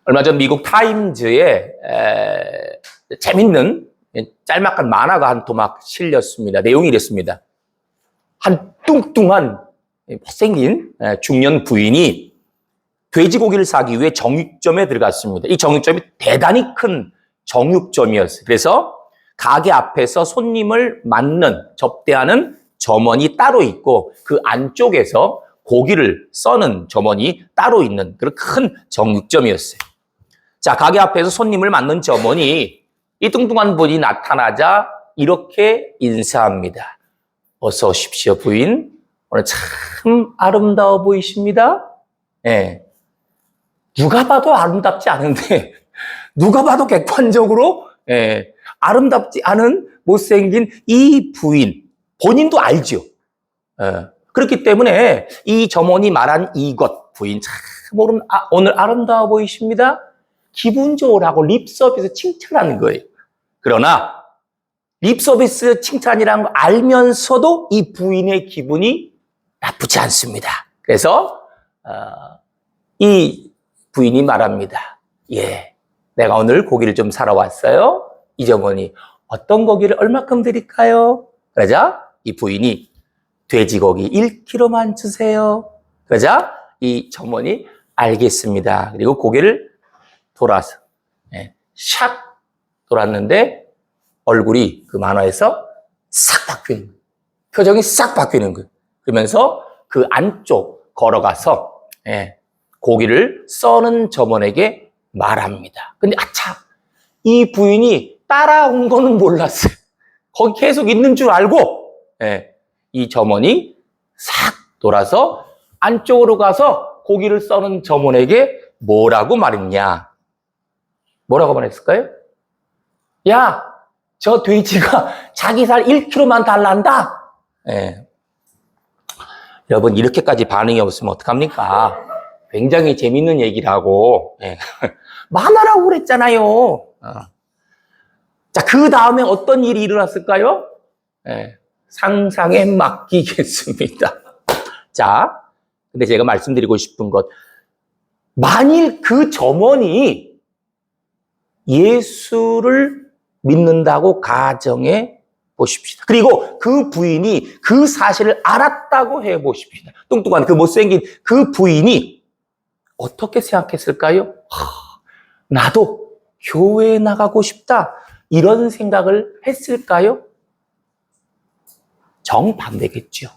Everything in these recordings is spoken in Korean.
얼마 전 미국 타임즈에 재밌는 짤막한 만화가 한 토막 실렸습니다. 내용이 이랬습니다. 한 뚱뚱한 못생긴 중년 부인이 돼지고기를 사기 위해 정육점에 들어갔습니다. 이 정육점이 대단히 큰 정육점이었어요. 그래서 가게 앞에서 손님을 맞는, 접대하는 점원이 따로 있고 그 안쪽에서 고기를 써는 점원이 따로 있는 그런 큰 정육점이었어요. 자, 가게 앞에서 손님을 맞는 점원이 이 뚱뚱한 분이 나타나자 이렇게 인사합니다. 어서 오십시오, 부인. 오늘 참 아름다워 보이십니다. 예. 누가 봐도 아름답지 않은데, 누가 봐도 객관적으로, 아름답지 않은 못생긴 이 부인, 본인도 알죠. 그렇기 때문에 이 점원이 말한 이것, 부인 참 오늘 아름다워 보이십니다. 기분 좋으라고 립서비스 칭찬하는 거예요. 그러나 립서비스 칭찬이라는 걸 알면서도 이 부인의 기분이 나쁘지 않습니다. 그래서 이 부인이 말합니다. 예, 내가 오늘 고기를 좀 사러 왔어요. 이 점원이 어떤 고기를 얼마큼 드릴까요? 그러자 이 부인이 돼지고기 1kg만 주세요. 그러자 이 점원이 알겠습니다. 그리고 고개를 돌아서 샥 돌았는데 얼굴이 그 만화에서 싹 바뀌는 거예요. 표정이 싹 바뀌는 거예요. 그러면서 그 안쪽 걸어가서 고기를 써는 점원에게 말합니다. 근데 아차, 이 부인이 따라온 거는 몰랐어요. 거기 계속 있는 줄 알고 이 점원이 싹 돌아서 안쪽으로 가서 고기를 써는 점원에게 뭐라고 말했냐? 뭐라고 말했을까요? 야, 저 돼지가 자기 살 1kg만 달란다. 여러분, 이렇게까지 반응이 없으면 어떡합니까? 굉장히 재밌는 얘기라고. 만화라고 그랬잖아요. 자, 그 다음에 어떤 일이 일어났을까요? 상상에 맡기겠습니다. 자, 근데 제가 말씀드리고 싶은 것, 만일 그 점원이 예수를 믿는다고 가정해 보십시다. 그리고 그 부인이 그 사실을 알았다고 해 보십시다. 뚱뚱한 그 못생긴 그 부인이 어떻게 생각했을까요? 나도 교회에 나가고 싶다. 이런 생각을 했을까요? 정반대겠죠.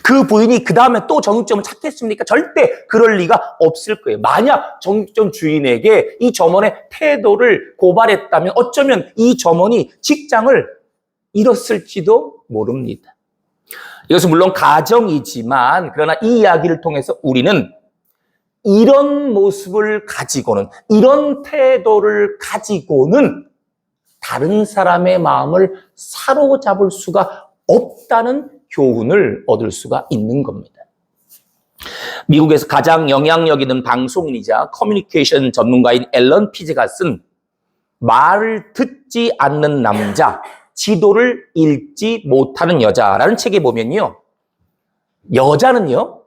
그 부인이 그 다음에 또 정육점을 찾겠습니까? 절대 그럴 리가 없을 거예요. 만약 정육점 주인에게 이 점원의 태도를 고발했다면 어쩌면 이 점원이 직장을 잃었을지도 모릅니다. 이것은 물론 가정이지만 그러나 이 이야기를 통해서 우리는 이런 모습을 가지고는, 이런 태도를 가지고는 다른 사람의 마음을 사로잡을 수가 없다는 교훈을 얻을 수가 있는 겁니다. 미국에서 가장 영향력 있는 방송인이자 커뮤니케이션 전문가인 앨런 피즈가 쓴 말을 듣지 않는 남자, 지도를 읽지 못하는 여자라는 책에 보면요. 여자는요,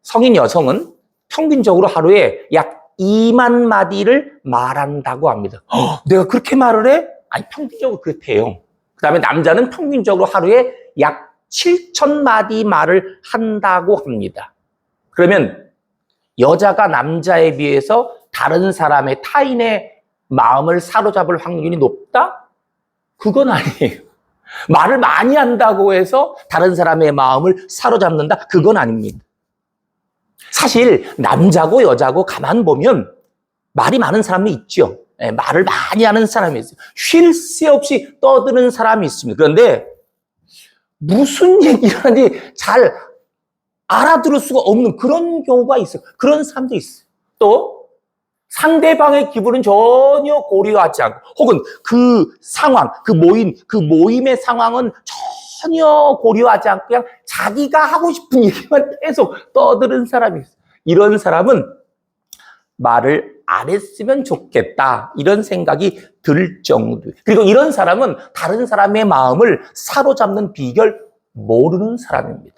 성인 여성은 평균적으로 하루에 약 2만 마디를 말한다고 합니다. 내가 그렇게 말을 해? 아니, 평균적으로 그렇대요. 그 다음에 남자는 평균적으로 하루에 약 7,000마디 말을 한다고 합니다. 그러면 여자가 남자에 비해서 다른 사람의 타인의 마음을 사로잡을 확률이 높다? 그건 아니에요. 말을 많이 한다고 해서 다른 사람의 마음을 사로잡는다? 그건 아닙니다. 사실 남자고 여자고 가만 보면 말이 많은 사람이 있죠. 말을 많이 하는 사람이 있어요. 쉴 새 없이 떠드는 사람이 있습니다. 그런데 무슨 얘기를 하는지 잘 알아들을 수가 없는 그런 경우가 있어요. 그런 사람도 있어요. 또 상대방의 기분은 전혀 고려하지 않고 혹은 그 상황, 그 모임의 상황은 전혀 고려하지 않고 그냥 자기가 하고 싶은 얘기만 계속 떠드는 사람이 있어요. 이런 사람은 말을 안 했으면 좋겠다 이런 생각이 들 정도예요. 그리고 이런 사람은 다른 사람의 마음을 사로잡는 비결 모르는 사람입니다.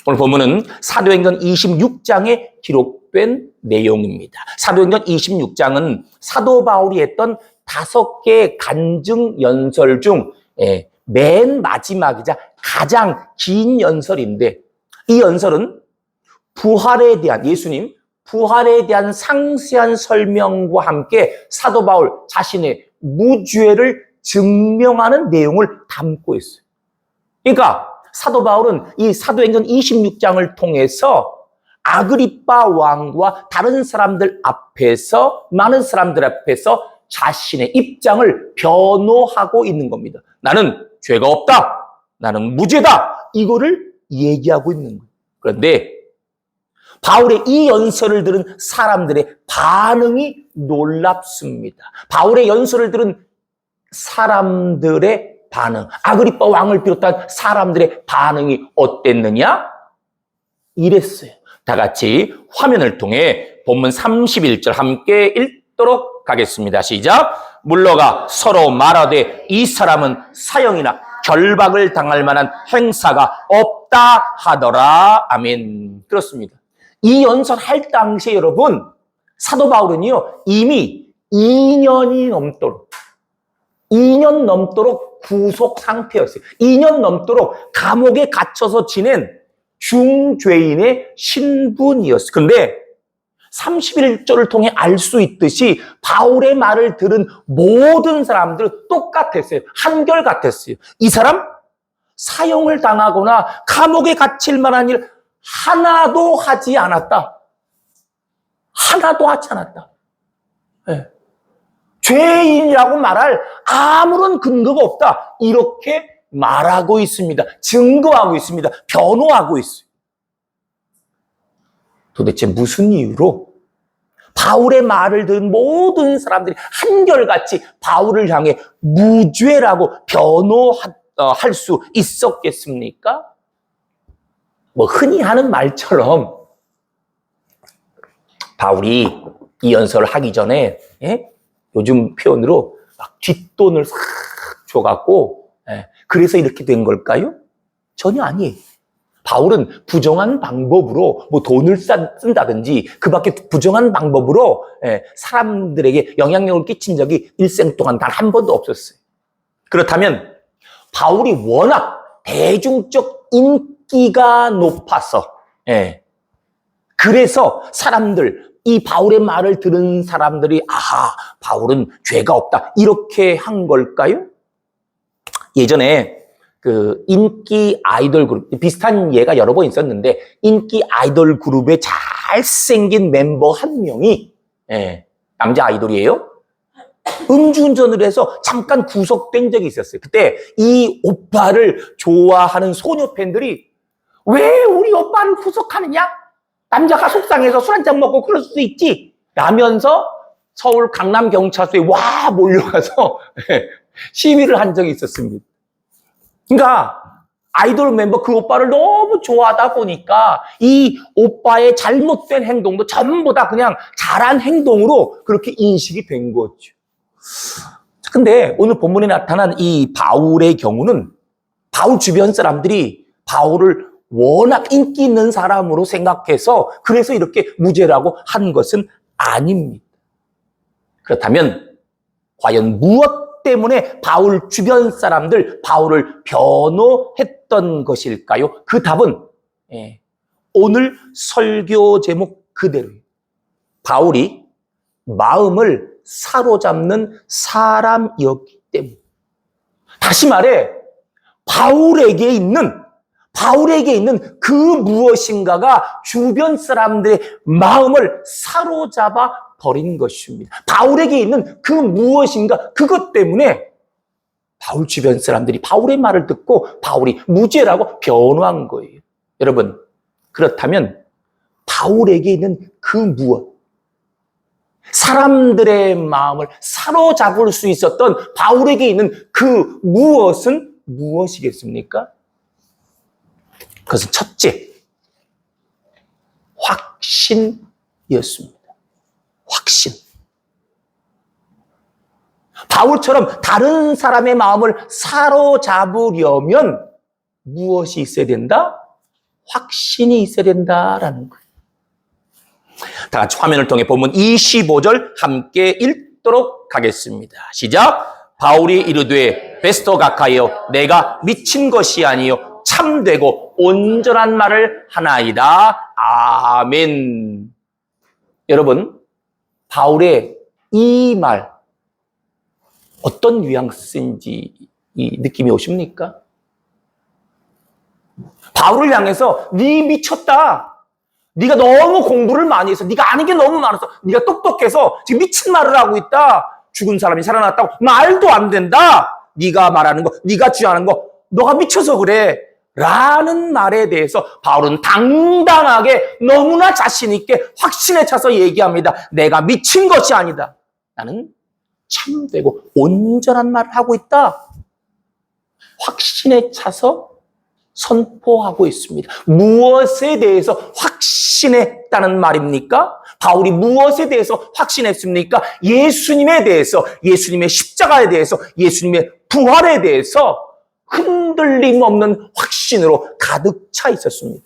오늘 본문은 사도행전 26장에 기록 잘못된 내용입니다. 사도행전 26장은 사도 바울이 했던 5개의 간증 연설 중 맨 마지막이자 가장 긴 연설인데, 이 연설은 부활에 대한, 예수님 부활에 대한 상세한 설명과 함께 사도 바울 자신의 무죄를 증명하는 내용을 담고 있어요. 그러니까 사도 바울은 이 사도행전 26장을 통해서 아그리빠 왕과 다른 사람들 앞에서, 많은 사람들 앞에서 자신의 입장을 변호하고 있는 겁니다. 나는 죄가 없다, 나는 무죄다, 이거를 얘기하고 있는 거예요. 그런데 바울의 이 연설을 들은 사람들의 반응이 놀랍습니다. 바울의 연설을 들은 사람들의 반응, 아그리빠 왕을 비롯한 사람들의 반응이 어땠느냐? 이랬어요. 다 같이 화면을 통해 본문 31절 함께 읽도록 하겠습니다. 시작. 물러가 서로 말하되 이 사람은 사형이나 결박을 당할 만한 행사가 없다 하더라. 아멘. 그렇습니다. 이 연설할 당시에 여러분, 사도 바울은요 이미 2년 넘도록 구속 상태였어요. 2년 넘도록 감옥에 갇혀서 지낸 중죄인의 신분이었어요. 그런데 31절을 통해 알 수 있듯이 바울의 말을 들은 모든 사람들은 똑같았어요. 한결같았어요. 이 사람 사형을 당하거나 감옥에 갇힐 만한 일 하나도 하지 않았다. 하나도 하지 않았다. 네. 죄인이라고 말할 아무런 근거가 없다. 이렇게 말하고 있습니다. 증거하고 있습니다. 변호하고 있어요. 도대체 무슨 이유로 바울의 말을 들은 모든 사람들이 한결같이 바울을 향해 무죄라고 변호할 수 있었겠습니까? 뭐 흔히 하는 말처럼 바울이 이 연설을 하기 전에 요즘 표현으로 막 뒷돈을 싹 줘갖고 그래서 이렇게 된 걸까요? 전혀 아니에요. 바울은 부정한 방법으로 뭐 돈을 쓴다든지 그 밖에 부정한 방법으로 사람들에게 영향력을 끼친 적이 일생 동안 단 한 번도 없었어요. 그렇다면 바울이 워낙 대중적 인기가 높아서 그래서 사람들, 이 바울의 말을 들은 사람들이 아하, 바울은 죄가 없다 이렇게 한 걸까요? 예전에 그 인기 아이돌 그룹, 비슷한 예가 여러 번 있었는데 인기 아이돌 그룹의 잘생긴 멤버 한 명이 남자 아이돌이에요. 음주운전을 해서 잠깐 구속된 적이 있었어요. 그때 이 오빠를 좋아하는 소녀 팬들이 왜 우리 오빠를 구속하느냐? 남자가 속상해서 술 한잔 먹고 그럴 수 있지 라면서 서울 강남경찰서에 와 몰려가서 시위를 한 적이 있었습니다. 그러니까 아이돌 멤버 그 오빠를 너무 좋아하다 보니까 이 오빠의 잘못된 행동도 전부 다 그냥 잘한 행동으로 그렇게 인식이 된 거죠. 근데 오늘 본문에 나타난 이 바울의 경우는 바울 주변 사람들이 바울을 워낙 인기 있는 사람으로 생각해서 그래서 이렇게 무죄라고 한 것은 아닙니다. 그렇다면 과연 무엇 때문에 바울 주변 사람들 바울을 변호했던 것일까요? 그 답은 오늘 설교 제목 그대로예요. 바울이 마음을 사로잡는 사람이었기 때문에. 다시 말해 바울에게 있는 그 무엇인가가 주변 사람들의 마음을 사로잡아 버린 것입니다. 바울에게 있는 그 무엇인가 그것 때문에 바울 주변 사람들이 바울의 말을 듣고 바울이 무죄라고 변호한 거예요. 여러분, 그렇다면 바울에게 있는 그 무엇, 사람들의 마음을 사로잡을 수 있었던 바울에게 있는 그 무엇은 무엇이겠습니까? 그것은 첫째, 확신이었습니다. 확신. 바울처럼 다른 사람의 마음을 사로잡으려면 무엇이 있어야 된다? 확신이 있어야 된다라는 거예요. 다 같이 화면을 통해 본문 25절 함께 읽도록 하겠습니다. 시작. 바울이 이르되 베스토 가카이여 내가 미친 것이 아니요 참되고 온전한 말을 하나이다. 아멘. 여러분, 바울의 이 말 어떤 뉘앙스인지 느낌이 오십니까? 바울을 향해서 네 미쳤다. 네가 너무 공부를 많이 해서 네가 아는 게 너무 많아서 네가 똑똑해서 지금 미친 말을 하고 있다. 죽은 사람이 살아났다고 말도 안 된다. 네가 말하는 거, 네가 주장하는 거 너가 미쳐서 그래. 라는 말에 대해서 바울은 당당하게 너무나 자신 있게 확신에 차서 얘기합니다. 내가 미친 것이 아니다. 나는 참되고 온전한 말을 하고 있다. 확신에 차서 선포하고 있습니다. 무엇에 대해서 확신했다는 말입니까? 바울이 무엇에 대해서 확신했습니까? 예수님에 대해서, 예수님의 십자가에 대해서, 예수님의 부활에 대해서 흔들림 없는 확신으로 가득 차 있었습니다.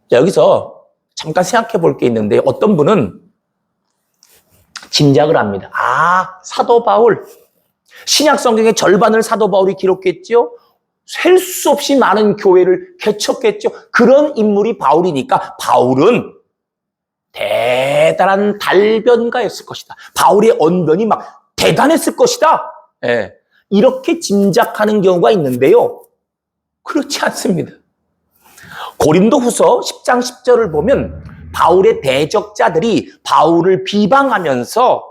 자, 여기서 잠깐 생각해 볼 게 있는데 어떤 분은 짐작을 합니다. 사도 바울. 신약 성경의 절반을 사도 바울이 기록했죠. 셀 수 없이 많은 교회를 개척했죠. 그런 인물이 바울이니까 바울은 대단한 달변가였을 것이다. 바울의 언변이 막 대단했을 것이다. 예. 이렇게 짐작하는 경우가 있는데요. 그렇지 않습니다. 고린도후서 10장 10절을 보면 바울의 대적자들이 바울을 비방하면서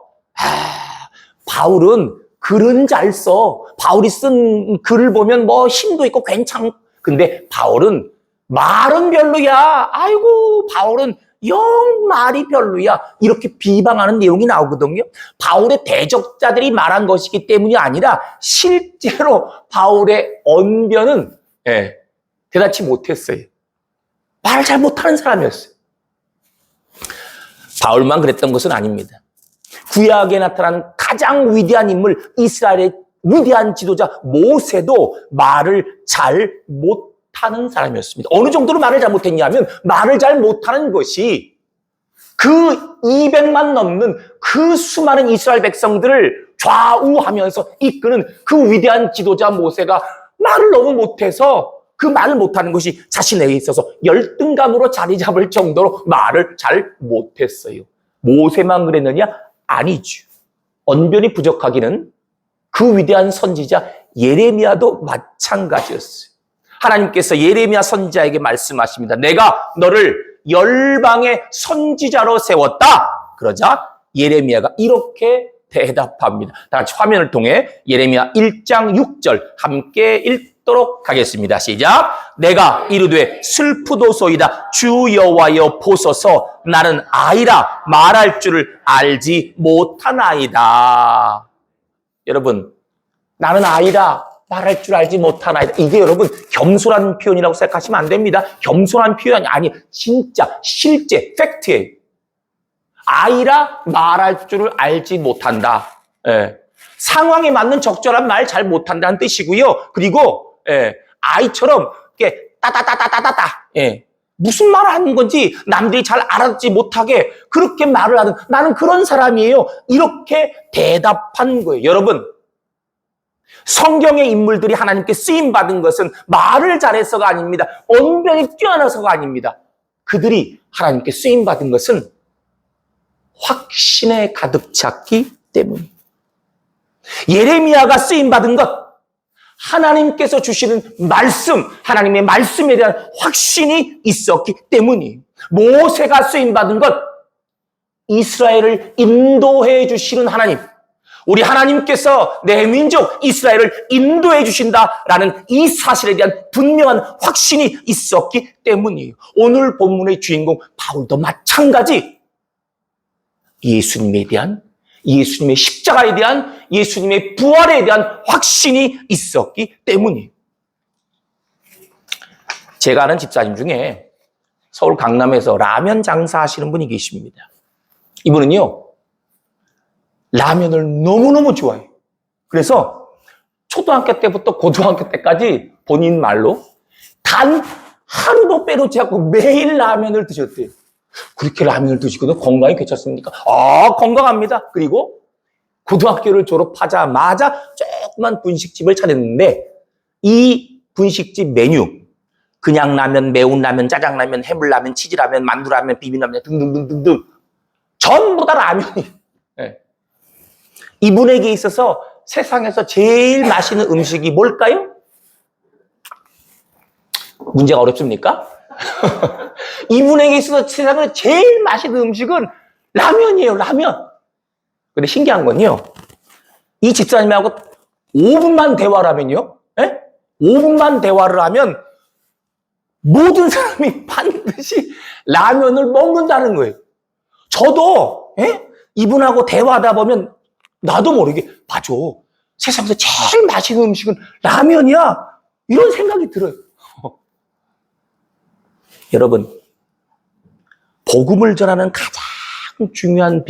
바울은 글은 잘 써. 바울이 쓴 글을 보면 뭐 힘도 있고 괜찮고. 근데 바울은 말은 별로야. 아이고 바울은 영 말이 별로야. 이렇게 비방하는 내용이 나오거든요. 바울의 대적자들이 말한 것이기 때문이 아니라 실제로 바울의 언변은 대단치 못했어요. 말을 잘 못하는 사람이었어요. 바울만 그랬던 것은 아닙니다. 구약에 나타난 가장 위대한 인물, 이스라엘의 위대한 지도자 모세도 말을 잘 못하는 사람이었습니다. 어느 정도로 말을 잘 못했냐면 말을 잘 못하는 것이 그 200만 넘는 그 수많은 이스라엘 백성들을 좌우하면서 이끄는 그 위대한 지도자 모세가 말을 너무 못해서 그 말을 못하는 것이 자신에게 있어서 열등감으로 자리 잡을 정도로 말을 잘 못했어요. 모세만 그랬느냐? 아니죠. 언변이 부족하기는 그 위대한 선지자 예레미야도 마찬가지였어요. 하나님께서 예레미야 선지자에게 말씀하십니다. 내가 너를 열방의 선지자로 세웠다. 그러자 예레미야가 이렇게 대답합니다. 다 같이 화면을 통해 예레미야 1장 6절 함께 읽도록 하겠습니다. 시작. 내가 이르되 슬프도소이다. 주 여호와여 보소서. 나는 아이라 말할 줄을 알지 못하나이다. 여러분, 나는 아이라 말할 줄 알지 못하나이다. 이게 여러분 겸손한 표현이라고 생각하시면 안 됩니다. 겸손한 표현이 아니 진짜 실제 팩트예요. 아이라 말할 줄을 알지 못한다. 상황에 맞는 적절한 말 잘 못한다는 뜻이고요. 그리고 아이처럼 이렇게 따따따따따따 무슨 말을 하는 건지 남들이 잘 알아듣지 못하게 그렇게 말을 하는 나는 그런 사람이에요. 이렇게 대답한 거예요. 여러분, 성경의 인물들이 하나님께 쓰임받은 것은 말을 잘해서가 아닙니다. 언변이 뛰어나서가 아닙니다. 그들이 하나님께 쓰임받은 것은 확신에 가득 찼기 때문입니다. 예레미야가 쓰임받은 것, 하나님께서 주시는 말씀, 하나님의 말씀에 대한 확신이 있었기 때문이에요. 모세가 쓰임받은 것, 이스라엘을 인도해 주시는 하나님, 우리 하나님께서 내 민족 이스라엘을 인도해 주신다라는 이 사실에 대한 분명한 확신이 있었기 때문이에요. 오늘 본문의 주인공 바울도 마찬가지 예수님에 대한, 예수님의 십자가에 대한, 예수님의 부활에 대한 확신이 있었기 때문이에요. 제가 아는 집사님 중에 서울 강남에서 라면 장사하시는 분이 계십니다. 이분은요, 라면을 너무너무 좋아해요. 그래서 초등학교 때부터 고등학교 때까지 본인 말로 단 하루도 빼놓지 않고 매일 라면을 드셨대요. 그렇게 라면을 드시고도 건강이 괜찮습니까? 건강합니다. 그리고 고등학교를 졸업하자마자 조그만 분식집을 차렸는데 이 분식집 메뉴, 그냥 라면, 매운 라면, 짜장라면, 해물라면, 치즈라면, 만두라면, 비빔라면 등등등등등 전부 다 라면이. 네. 이분에게 있어서 세상에서 제일 맛있는 음식이 뭘까요? 문제가 어렵습니까? 이분에게 있어서 세상에서 제일 맛있는 음식은 라면이에요, 라면. 근데 신기한 건요, 이 집사님하고 5분만 대화를 하면요, 5분만 대화를 하면 모든 사람이 반드시 라면을 먹는다는 거예요. 저도 이분하고 대화하다 보면 나도 모르게 맞아, 세상에서 제일 맛있는 음식은 라면이야, 이런 생각이 들어요. 여러분, 복음을 전하는 가장 중요한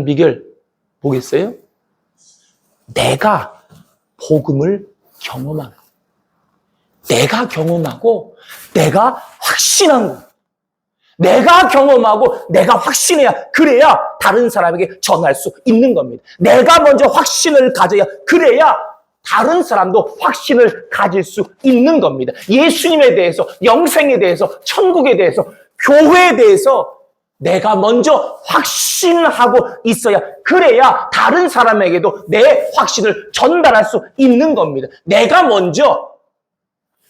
비결 보겠어요? 내가 복음을 경험하는 거. 내가 경험하고 내가 확신한 거. 내가 경험하고 내가 확신해야, 그래야 다른 사람에게 전할 수 있는 겁니다. 내가 먼저 확신을 가져야, 그래야 다른 사람도 확신을 가질 수 있는 겁니다. 예수님에 대해서, 영생에 대해서, 천국에 대해서, 교회에 대해서 내가 먼저 확신하고 있어야, 그래야 다른 사람에게도 내 확신을 전달할 수 있는 겁니다. 내가 먼저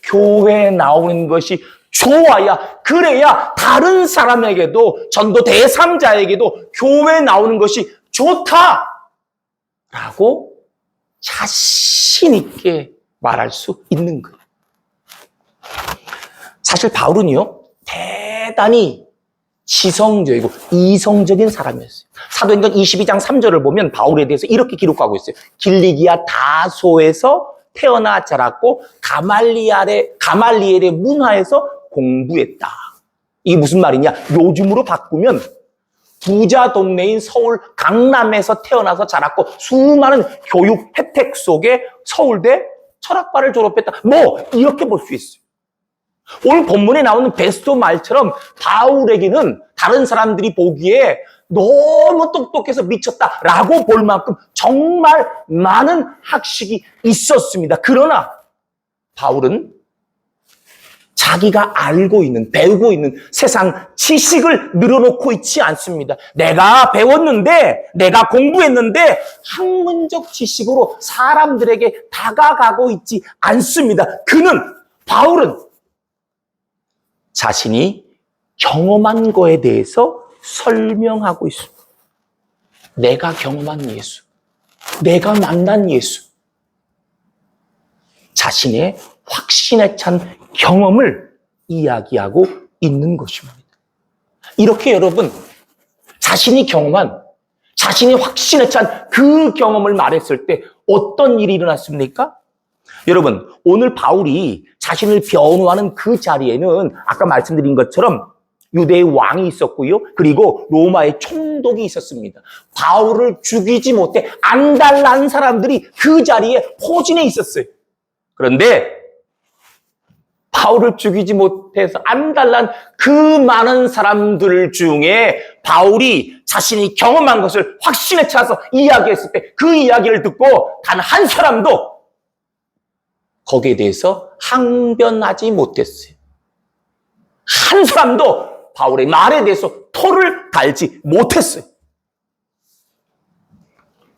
교회에 나오는 것이 좋아야, 그래야 다른 사람에게도, 전도 제3자에게도 교회에 나오는 것이 좋다라고 자신 있게 말할 수 있는 거예요. 사실 바울은요, 대단히 지성적이고 이성적인 사람이었어요. 사도행전 22장 3절을 보면 바울에 대해서 이렇게 기록하고 있어요. 길리기아 다소에서 태어나 자랐고 가말리엘의 문화에서 공부했다. 이게 무슨 말이냐? 요즘으로 바꾸면 부자 동네인 서울 강남에서 태어나서 자랐고 수많은 교육 혜택 속에 서울대 철학과를 졸업했다. 이렇게 볼 수 있어요. 오늘 본문에 나오는 베스토 말처럼 바울에게는 다른 사람들이 보기에 너무 똑똑해서 미쳤다라고 볼 만큼 정말 많은 학식이 있었습니다. 그러나 바울은 자기가 알고 있는, 배우고 있는 세상 지식을 늘어놓고 있지 않습니다. 내가 배웠는데, 내가 공부했는데 학문적 지식으로 사람들에게 다가가고 있지 않습니다. 바울은 자신이 경험한 거에 대해서 설명하고 있습니다. 내가 경험한 예수, 내가 만난 예수, 자신의 확신에 찬 경험을 이야기하고 있는 것입니다. 이렇게 여러분, 자신이 경험한, 자신이 확신에 찬 그 경험을 말했을 때 어떤 일이 일어났습니까? 여러분, 오늘 바울이 자신을 변호하는 그 자리에는 아까 말씀드린 것처럼 유대의 왕이 있었고요. 그리고 로마의 총독이 있었습니다. 바울을 죽이지 못해 안달난 사람들이 그 자리에 포진해 있었어요. 그런데 바울을 죽이지 못해서 안달난 그 많은 사람들 중에 바울이 자신이 경험한 것을 확신에 차서 이야기했을 때 그 이야기를 듣고 단 한 사람도 거기에 대해서 항변하지 못했어요. 한 사람도 바울의 말에 대해서 토를 달지 못했어요.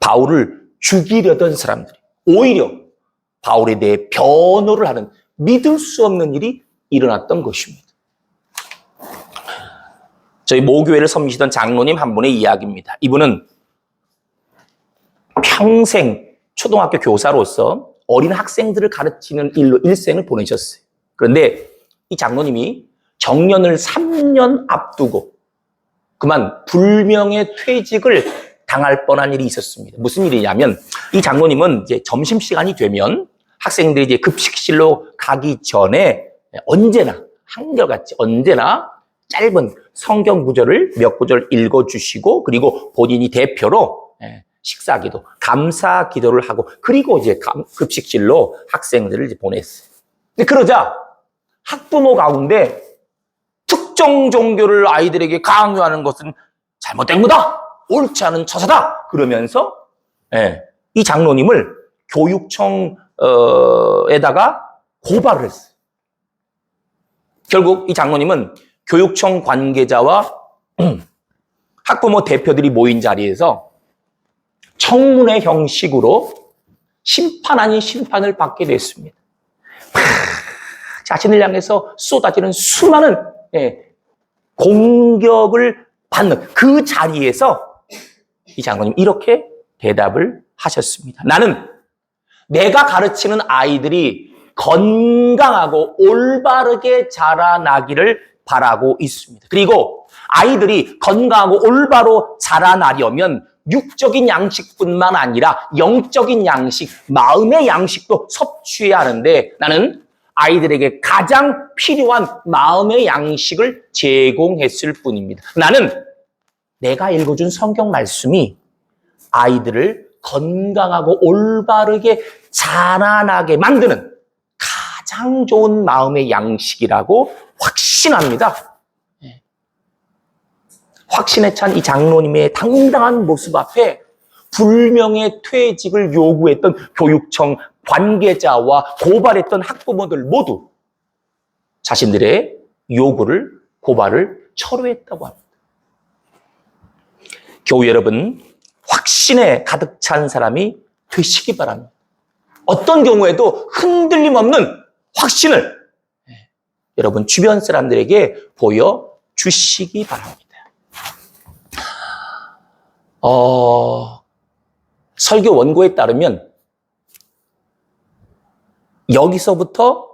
바울을 죽이려던 사람들이 오히려 바울에 대해 변호를 하는, 믿을 수 없는 일이 일어났던 것입니다. 저희 모교회를 섬기시던 장로님 한 분의 이야기입니다. 이분은 평생 초등학교 교사로서 어린 학생들을 가르치는 일로 일생을 보내셨어요. 그런데 이 장로님이 정년을 3년 앞두고 그만 불명예 퇴직을 당할 뻔한 일이 있었습니다. 무슨 일이냐면 이 장로님은 이제 점심시간이 되면 학생들이 이제 급식실로 가기 전에 언제나 한결같이 언제나 짧은 성경 구절을 몇 구절 읽어주시고 그리고 본인이 대표로 식사기도, 감사기도를 하고 그리고 이제 급식실로 학생들을 이제 보냈어요. 근데 그러자 학부모 가운데 특정 종교를 아이들에게 강요하는 것은 잘못된 거다. 옳지 않은 처사다. 그러면서 이 장로님을 교육청에다가 고발을 했어요. 결국 이 장로님은 교육청 관계자와 학부모 대표들이 모인 자리에서 청문회 형식으로 심판 아닌 심판을 받게 됐습니다. 자신을 향해서 쏟아지는 수많은 공격을 받는 그 자리에서 이 장로님 이렇게 대답을 하셨습니다. 나는 내가 가르치는 아이들이 건강하고 올바르게 자라나기를 바라고 있습니다. 그리고 아이들이 건강하고 올바로 자라나려면 육적인 양식뿐만 아니라 영적인 양식, 마음의 양식도 섭취해야 하는데 나는 아이들에게 가장 필요한 마음의 양식을 제공했을 뿐입니다. 나는 내가 읽어준 성경 말씀이 아이들을 건강하고 올바르게 자라나게 만드는 가장 좋은 마음의 양식이라고 확신합니다. 확신에 찬 이 장로님의 당당한 모습 앞에 불명예 퇴직을 요구했던 교육청 관계자와 고발했던 학부모들 모두 자신들의 요구를, 고발을 철회했다고 합니다. 교우 여러분, 확신에 가득 찬 사람이 되시기 바랍니다. 어떤 경우에도 흔들림 없는 확신을 여러분 주변 사람들에게 보여주시기 바랍니다. 설교 원고에 따르면 여기서부터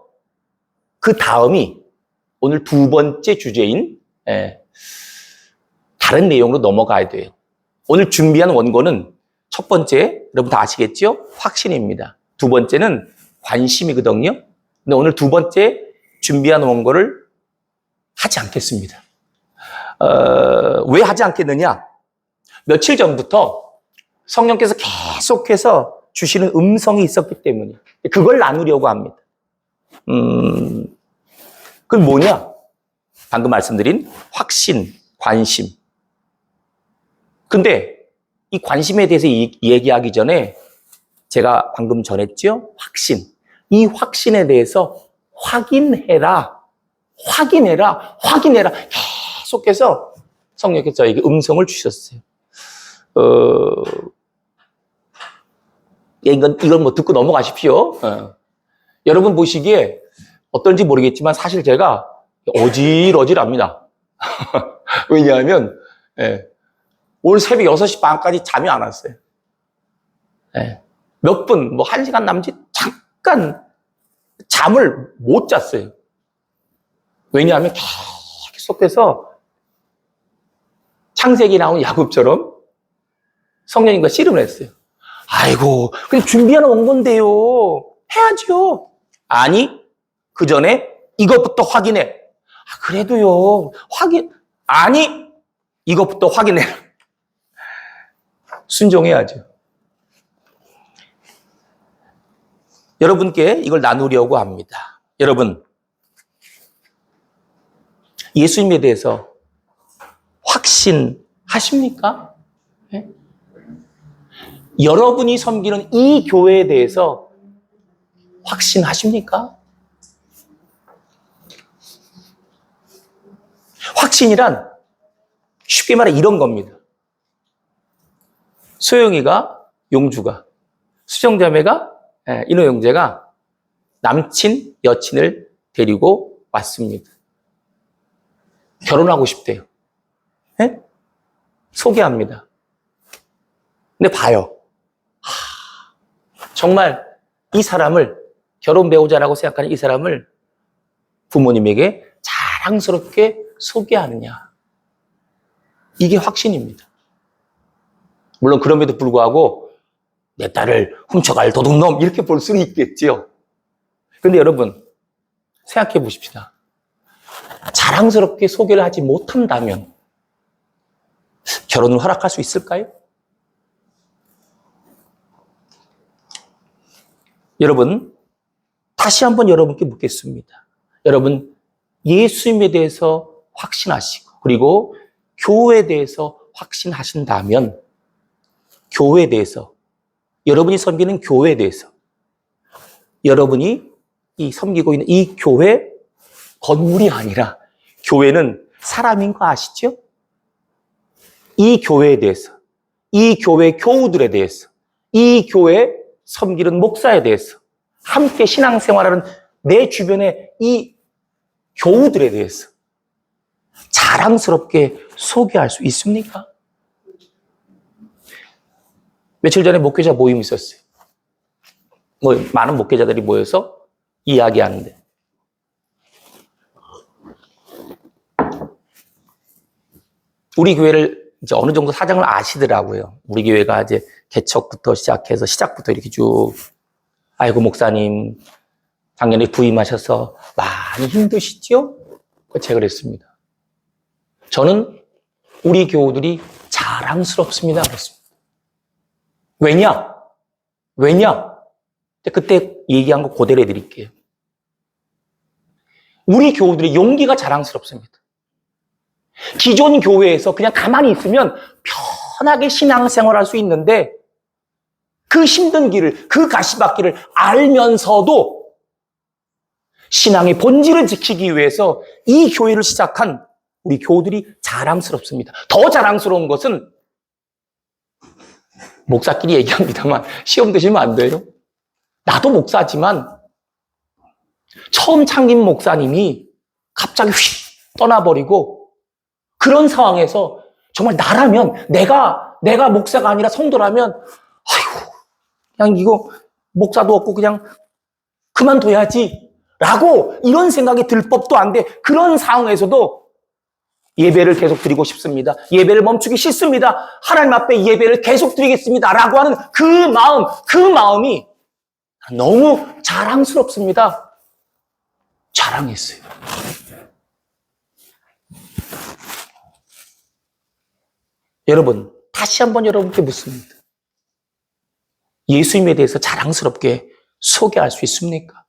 그 다음이 오늘 두 번째 주제인 다른 내용으로 넘어가야 돼요. 오늘 준비한 원고는 첫 번째, 여러분 다 아시겠죠? 확신입니다. 두 번째는 관심이거든요. 근데 오늘 두 번째 준비한 원고를 하지 않겠습니다. 왜 하지 않겠느냐? 며칠 전부터 성령께서 계속해서 주시는 음성이 있었기 때문에 그걸 나누려고 합니다. 그건 뭐냐? 방금 말씀드린 확신, 관심. 근데 이 관심에 대해서 얘기하기 전에 제가 방금 전했죠? 확신. 이 확신에 대해서 확인해라. 계속해서 성령께서 저에게 음성을 주셨어요. 이건 뭐 듣고 넘어가십시오. 여러분 보시기에 어떤지 모르겠지만 사실 제가 어질어질합니다. 왜냐하면 오늘 새벽 6시 반까지 잠이 안 왔어요. 몇 분, 뭐 1시간 남짓 잠깐 잠을 못 잤어요. 왜냐하면 계속해서 창세기 나온 야곱처럼 성령님과 씨름을 했어요. 아이고, 그냥 준비하는 원고인데요. 해야죠. 아니, 그 전에 이것부터 확인해. 그래도요, 아니, 이것부터 확인해. 순종해야죠. 여러분께 이걸 나누려고 합니다. 여러분, 예수님에 대해서 확신하십니까? 네? 여러분이 섬기는 이 교회에 대해서 확신하십니까? 확신이란 쉽게 말해 이런 겁니다. 소영이가, 용주가, 수정자매가, 인호 형제가 남친, 여친을 데리고 왔습니다. 결혼하고 싶대요. 네? 소개합니다. 근데 봐요. 정말 이 사람을 결혼 배우자라고 생각하는 이 사람을 부모님에게 자랑스럽게 소개하느냐. 이게 확신입니다. 물론 그럼에도 불구하고 내 딸을 훔쳐갈 도둑놈 이렇게 볼 수는 있겠지요. 그런데 여러분 생각해 보십시다. 자랑스럽게 소개를 하지 못한다면 결혼을 허락할 수 있을까요? 여러분, 다시 한번 여러분께 묻겠습니다. 여러분, 예수님에 대해서 확신하시고, 그리고 교회에 대해서 확신하신다면, 교회에 대해서, 여러분이 섬기는 교회에 대해서, 여러분이 섬기고 있는 이 교회 건물이 아니라 교회는 사람인 거 아시죠? 이 교회에 대해서, 이 교회 교우들에 대해서, 이 교회 섬기는 목사에 대해서, 함께 신앙생활하는 내 주변의 이 교우들에 대해서 자랑스럽게 소개할 수 있습니까? 며칠 전에 목회자 모임이 있었어요. 많은 목회자들이 모여서 이야기하는데, 우리 교회를 이제 어느 정도 사정을 아시더라고요. 우리 교회가 이제 개척부터 시작해서 시작부터 이렇게 쭉, 아이고 목사님 작년에 부임하셔서 많이 힘드시죠? 제가 그랬습니다. 저는 우리 교우들이 자랑스럽습니다. 그랬습니다. 왜냐? 그때 얘기한 거 그대로 해드릴게요. 우리 교우들의 용기가 자랑스럽습니다. 기존 교회에서 그냥 가만히 있으면 편하게 신앙생활할 수 있는데, 그 힘든 길을, 그 가시밭길을 알면서도 신앙의 본질을 지키기 위해서 이 교회를 시작한 우리 교우들이 자랑스럽습니다. 더 자랑스러운 것은, 목사끼리 얘기합니다만 시험 드시면 안 돼요. 나도 목사지만 처음 창립 목사님이 갑자기 휙 떠나버리고, 그런 상황에서 정말 나라면, 내가 목사가 아니라 성도라면, 아이고, 그냥 이거 목사도 없고 그냥 그만둬야지 라고 이런 생각이 들 법도 안 돼. 그런 상황에서도 예배를 계속 드리고 싶습니다. 예배를 멈추기 싫습니다. 하나님 앞에 예배를 계속 드리겠습니다 라고 하는 그 마음이 너무 자랑스럽습니다. 자랑했어요. 여러분, 다시 한번 여러분께 묻습니다. 예수님에 대해서 자랑스럽게 소개할 수 있습니까?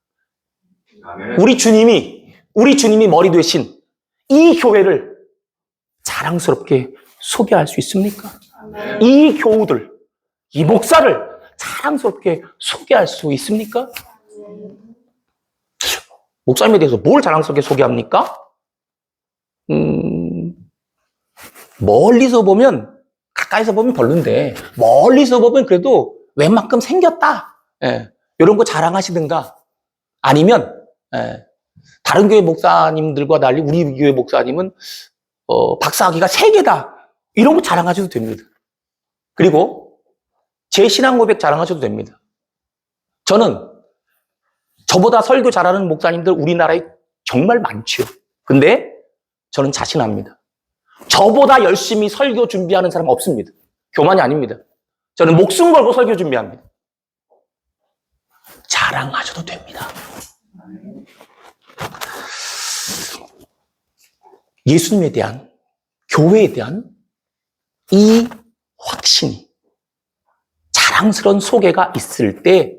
우리 주님이 머리 되신 이 교회를 자랑스럽게 소개할 수 있습니까? 이 교우들, 이 목사를 자랑스럽게 소개할 수 있습니까? 목사님에 대해서 뭘 자랑스럽게 소개합니까? 멀리서 보면, 가까이서 보면 별론데, 멀리서 보면 그래도 웬만큼 생겼다. 이런 거 자랑하시든가, 아니면, 다른 교회 목사님들과 달리 우리 교회 목사님은, 박사학위가 3개다. 이런 거 자랑하셔도 됩니다. 그리고 제 신앙 고백 자랑하셔도 됩니다. 저는 저보다 설교 잘하는 목사님들 우리나라에 정말 많죠. 근데 저는 자신합니다. 저보다 열심히 설교 준비하는 사람 없습니다. 교만이 아닙니다. 저는 목숨 걸고 설교 준비합니다. 자랑하셔도 됩니다. 예수님에 대한, 교회에 대한 이 확신이, 자랑스러운 소개가 있을 때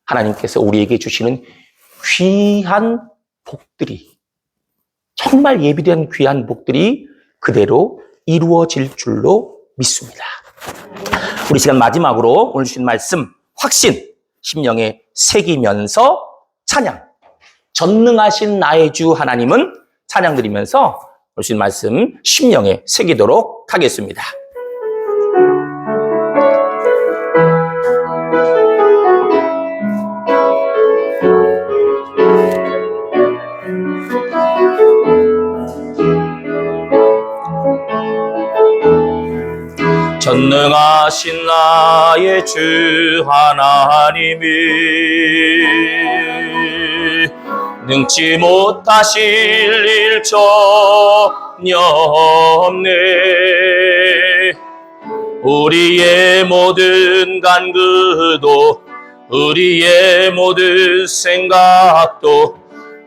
하나님께서 우리에게 주시는 귀한 복들이, 정말 예비된 귀한 복들이 그대로 이루어질 줄로 믿습니다. 우리 시간 마지막으로 오늘 주신 말씀, 확신, 심령에 새기면서 찬양, 전능하신 나의 주 하나님은 찬양 드리면서 오늘 주신 말씀 심령에 새기도록 하겠습니다. 전능하신 나의 주 하나님이 능치 못하실 일 전혀 없네. 우리의 모든 간구도, 우리의 모든 생각도,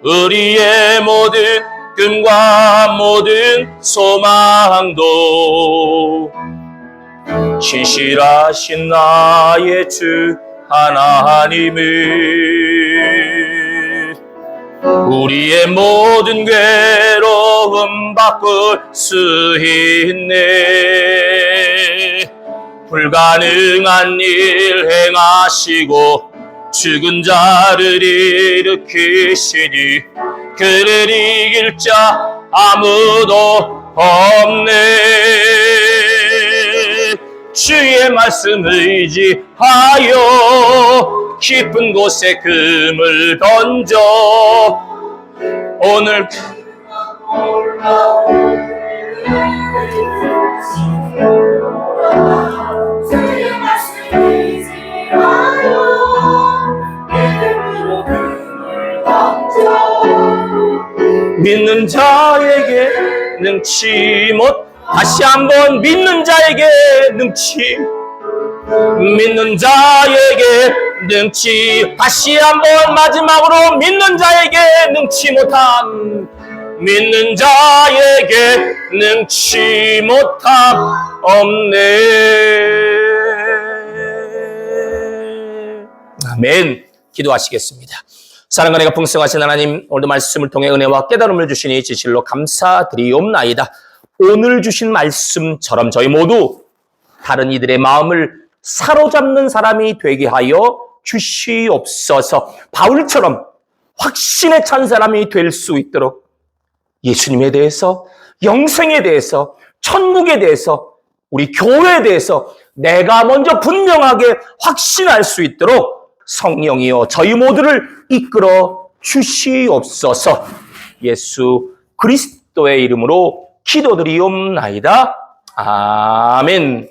우리의 모든 꿈과 모든 소망도 신실하신 나의 주 하나님을 우리의 모든 괴로움 바꿀 수 있네. 불가능한 일 행하시고 죽은 자를 일으키시니 그를 이길 자 아무도 없네. 주의 말씀 의지하여 깊은 곳에 금을 던져 오늘 주의 말씀 의지하여 믿음으로 금을 던져 믿는 자에게 능치 못 다시 한번 믿는 자에게 능치 믿는 자에게 능치 다시 한번 마지막으로 믿는 자에게 능치 못함 믿는 자에게 능치 못함 없네. 아멘. 기도하시겠습니다. 사랑과 은혜가 풍성하신 하나님, 오늘도 말씀을 통해 은혜와 깨달음을 주시니 진실로 감사드리옵나이다. 오늘 주신 말씀처럼 저희 모두 다른 이들의 마음을 사로잡는 사람이 되게 하여 주시옵소서. 바울처럼 확신에 찬 사람이 될 수 있도록 예수님에 대해서, 영생에 대해서, 천국에 대해서, 우리 교회에 대해서 내가 먼저 분명하게 확신할 수 있도록 성령이여 저희 모두를 이끌어 주시옵소서. 예수 그리스도의 이름으로 기도드리옵나이다. 아멘.